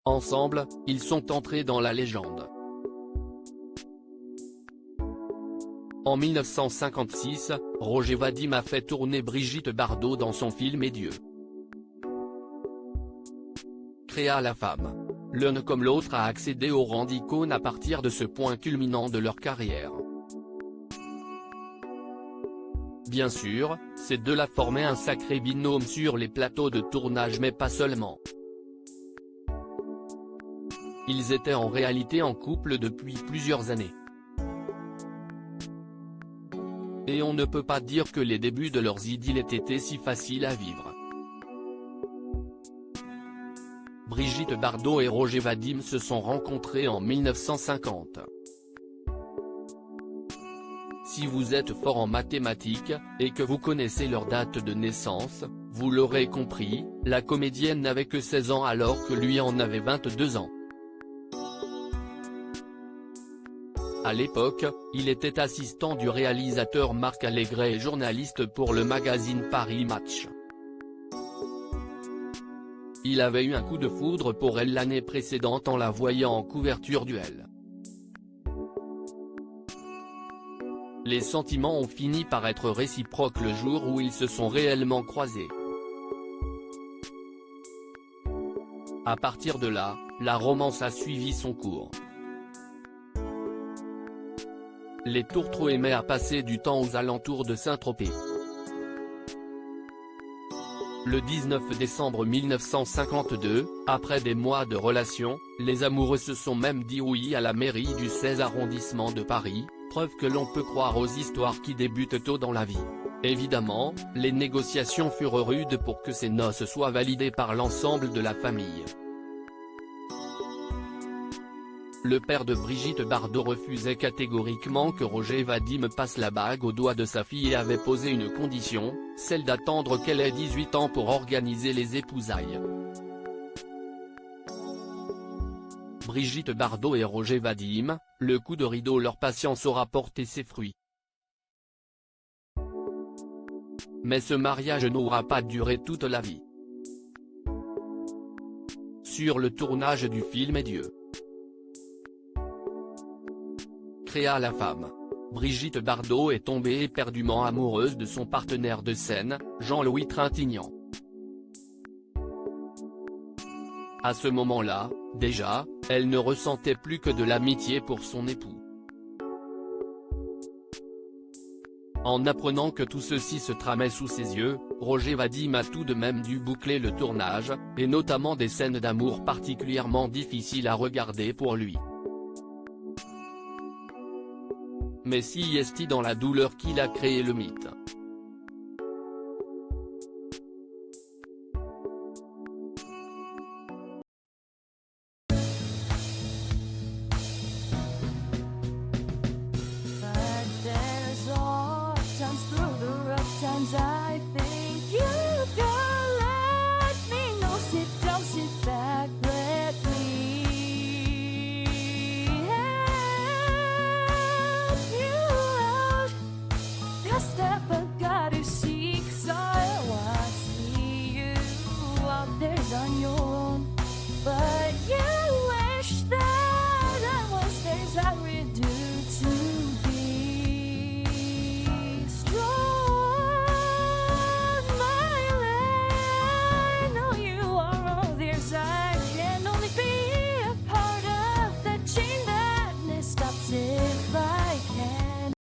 Ensemble, ils sont entrés dans la légende. En 1956, Roger Vadim a fait tourner Brigitte Bardot dans son film Et Dieu créa la femme. L'un comme l'autre a accédé au rang d'icône à partir de ce point culminant de leur carrière. Bien sûr, ces deux-là formaient un sacré binôme sur les plateaux de tournage mais pas seulement. Ils étaient en réalité en couple depuis plusieurs années. Et on ne peut pas dire que les débuts de leurs idylles aient été si faciles à vivre. Brigitte Bardot et Roger Vadim se sont rencontrés en 1950. Si vous êtes fort en mathématiques, et que vous connaissez leur date de naissance, vous l'aurez compris, la comédienne n'avait que 16 ans alors que lui en avait 22 ans. À l'époque, il était assistant du réalisateur Marc Allégret et journaliste pour le magazine Paris Match. Il avait eu un coup de foudre pour elle l'année précédente en la voyant en couverture du Elle. Les sentiments ont fini par être réciproques le jour où ils se sont réellement croisés. À partir de là, la romance a suivi son cours. Les tourtereaux aimaient à passer du temps aux alentours de Saint-Tropez. Le 19 décembre 1952, après des mois de relations, les amoureux se sont même dit oui à la mairie du 16 arrondissement de Paris, preuve que l'on peut croire aux histoires qui débutent tôt dans la vie. Évidemment, les négociations furent rudes pour que ces noces soient validées par l'ensemble de la famille. Le père de Brigitte Bardot refusait catégoriquement que Roger Vadim passe la bague au doigt de sa fille et avait posé une condition, celle d'attendre qu'elle ait 18 ans pour organiser les épousailles. Brigitte Bardot et Roger Vadim, le coup de rideau, leur patience aura porté ses fruits. Mais ce mariage n'aura pas duré toute la vie. Sur le tournage du film Et Dieu créa la femme, Brigitte Bardot est tombée éperdument amoureuse de son partenaire de scène, Jean-Louis Trintignant. À ce moment-là, déjà, elle ne ressentait plus que de l'amitié pour son époux. En apprenant que tout ceci se tramait sous ses yeux, Roger Vadim a tout de même dû boucler le tournage, et notamment des scènes d'amour particulièrement difficiles à regarder pour lui. Mais si est-il dans la douleur qu'il a créé le mythe. Step